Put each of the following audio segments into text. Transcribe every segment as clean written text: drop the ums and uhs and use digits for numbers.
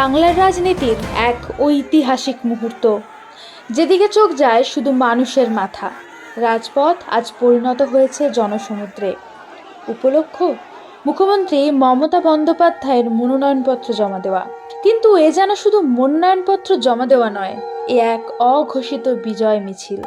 বাংলার রাজনীতির এক ঐতিহাসিক মুহূর্ত। যেদিকে চোখ যায় শুধু মানুষের মাথা। রাজপথ আজ পরিণত হয়েছে জনসমুদ্রে। উপলক্ষ মুখ্যমন্ত্রী মমতা বন্দ্যোপাধ্যায়ের মনোনয়নপত্র জমা দেওয়া। কিন্তু এ যেন শুধু মনোনয়নপত্র জমা দেওয়া নয়, এ এক অঘোষিত বিজয় মিছিল।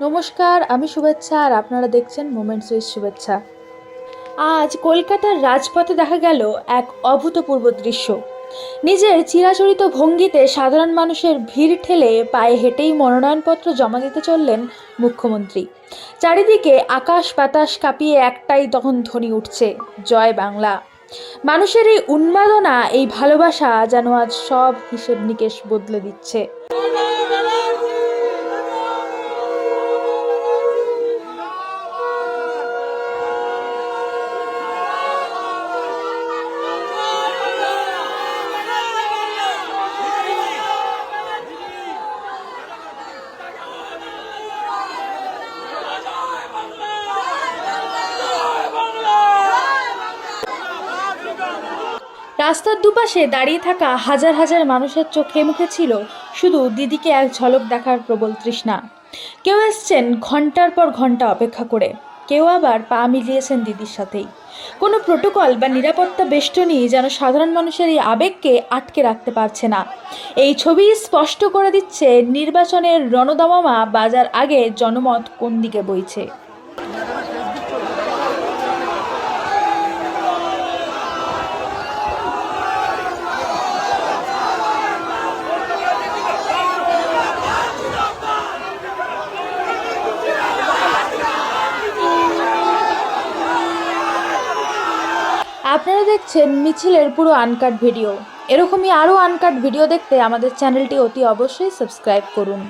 নমস্কার, আমি শুভেচ্ছা আর আপনারা দেখছেন মোমেন্টস উইথ শুভেচ্ছা। আজ কলকাতার রাজপথে দেখা গেল এক অভূতপূর্ব দৃশ্য। নিজের চিরাচরিত ভঙ্গিতে সাধারণ মানুষের ভিড় ঠেলে পায়ে হেঁটেই মনোনয়নপত্র জমা দিতে চললেন মুখ্যমন্ত্রী। চারিদিকে আকাশ বাতাস কাঁপিয়ে একটাই তখন ধ্বনি উঠছে, জয় বাংলা। মানুষের এই উন্মাদনা, এই ভালোবাসা যেন আজ সব হিসেব নিকেশ বদলে দিচ্ছে। রাস্তার দুপাশে দাঁড়িয়ে থাকা হাজার হাজার মানুষের চোখে মুখে ছিল শুধু দিদিকে এক ঝলক দেখার প্রবল তৃষ্ণা। কেউ এসছেন ঘন্টার পর ঘন্টা অপেক্ষা করে, কেউ আবার পা মিলিয়েছেন দিদির সাথেই। কোনো প্রোটোকল বা নিরাপত্তা বেষ্টনী যেন সাধারণ মানুষের এই আবেগকে আটকে রাখতে পারছে না। এই ছবি স্পষ্ট করে দিচ্ছে নির্বাচনের রণদামামা বাজার আগে জনমত কোন দিকে বইছে। আপনারা দেখছেন মিছিলের পুরো আনকাট ভিডিও। এরকমই আরও আনকাট ভিডিও দেখতে আমাদের চ্যানেলটি অতি অবশ্যই সাবস্ক্রাইব করুন।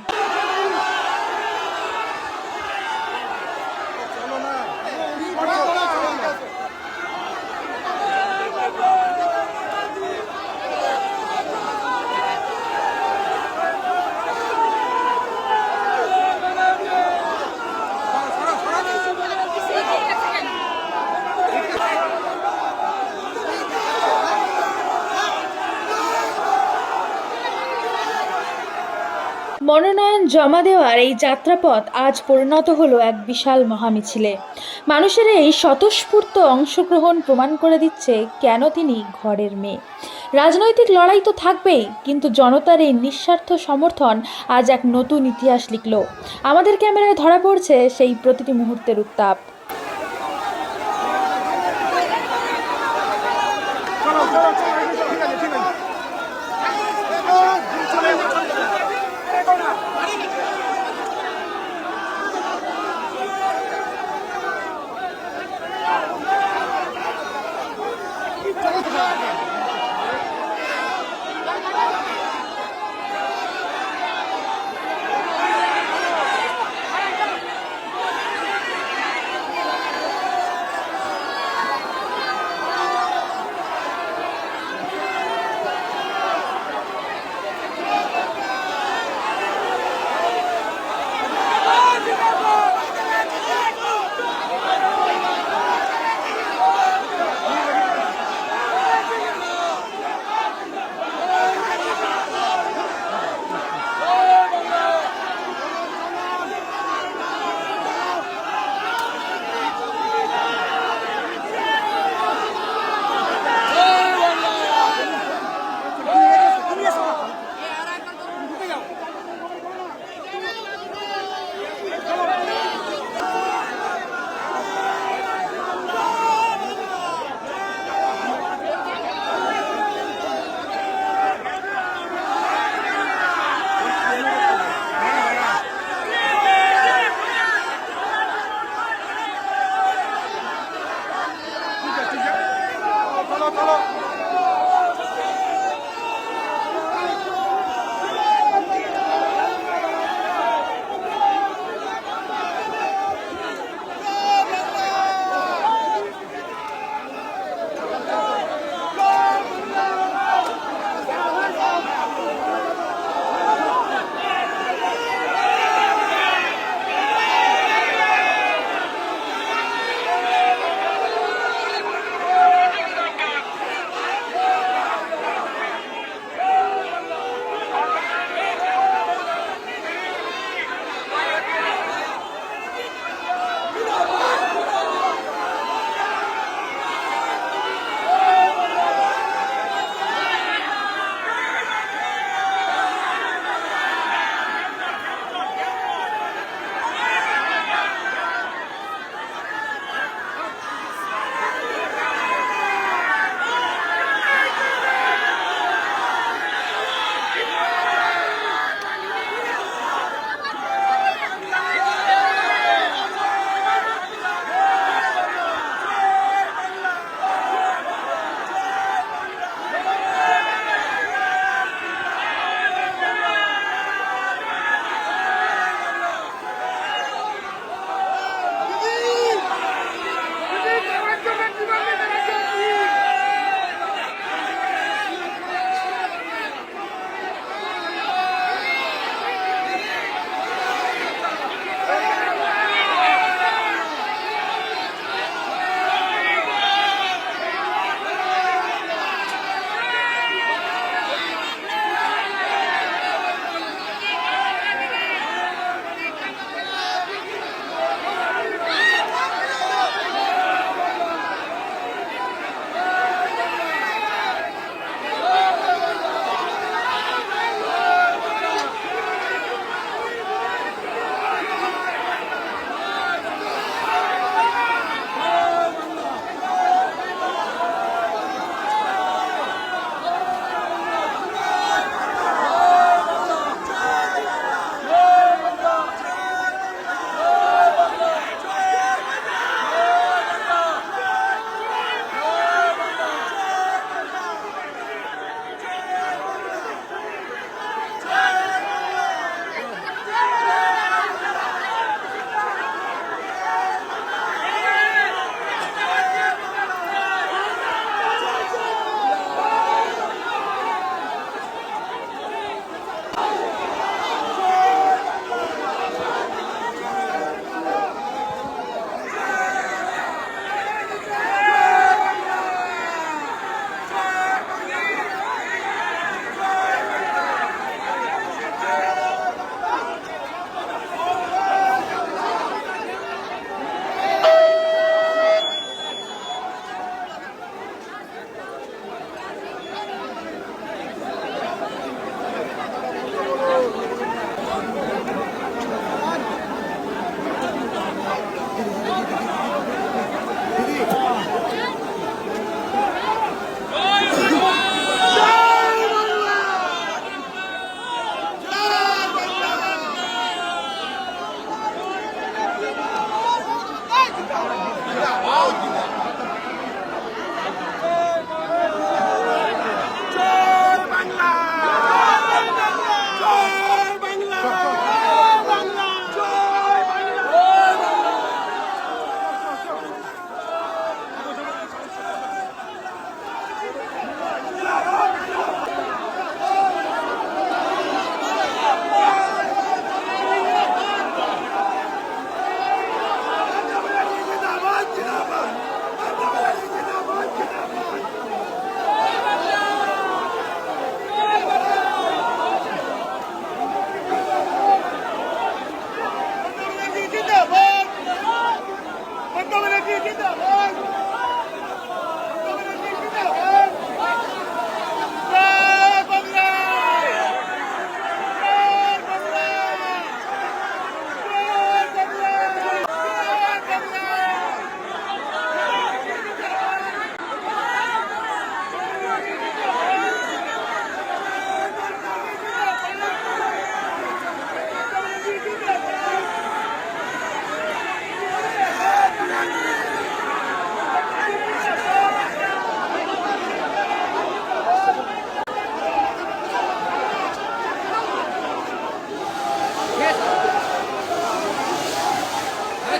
মনোনয়ন জমা দেওয়ার এই যাত্রাপথ আজ পরিণত হলো এক বিশাল মহামিছিলে। মানুষের এই স্বতঃস্ফূর্ত অংশগ্রহণ প্রমাণ করে দিচ্ছে কেন তিনি ঘরের মেয়ে। রাজনৈতিক লড়াই তো থাকবেই, কিন্তু জনতার এই নিঃস্বার্থ সমর্থন আজ এক নতুন ইতিহাস লিখল। আমাদের ক্যামেরায় ধরা পড়ছে সেই প্রতিটি মুহূর্তের উত্তাপ।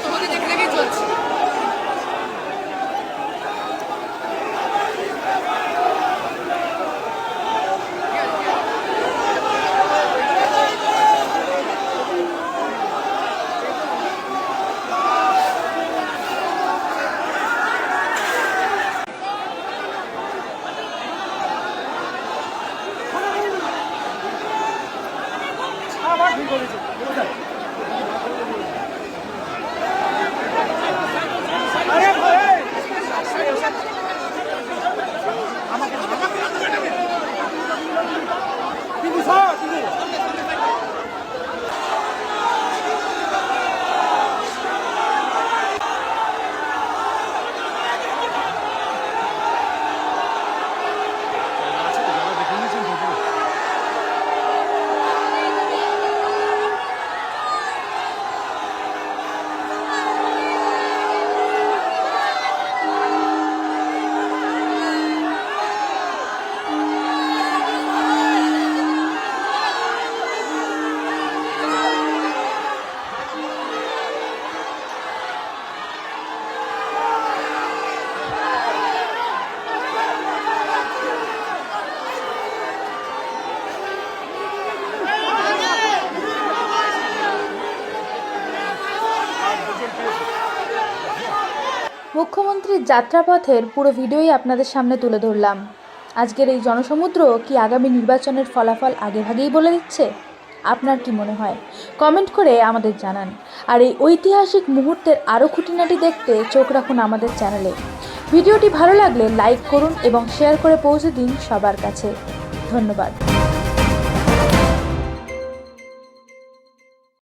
তোমাকে দেখে দেখে চলছে। মুখ্যমন্ত্রীর যাত্রাপথের পুরো ভিডিওই আপনাদের সামনে তুলে ধরলাম। আজকের এই জনসমুদ্র কি আগামী নির্বাচনের ফলাফল আগেভাগেই বলে দিচ্ছে? আপনার কি মনে হয়? কমেন্ট করে আমাদের জানান। আর এই ঐতিহাসিক মুহূর্তের আরও খুঁটিনাটি দেখতে চোখ রাখুন আমাদের চ্যানেলে। ভিডিওটি ভালো লাগলে লাইক করুন এবং শেয়ার করে পৌঁছে দিন সবার কাছে। ধন্যবাদ।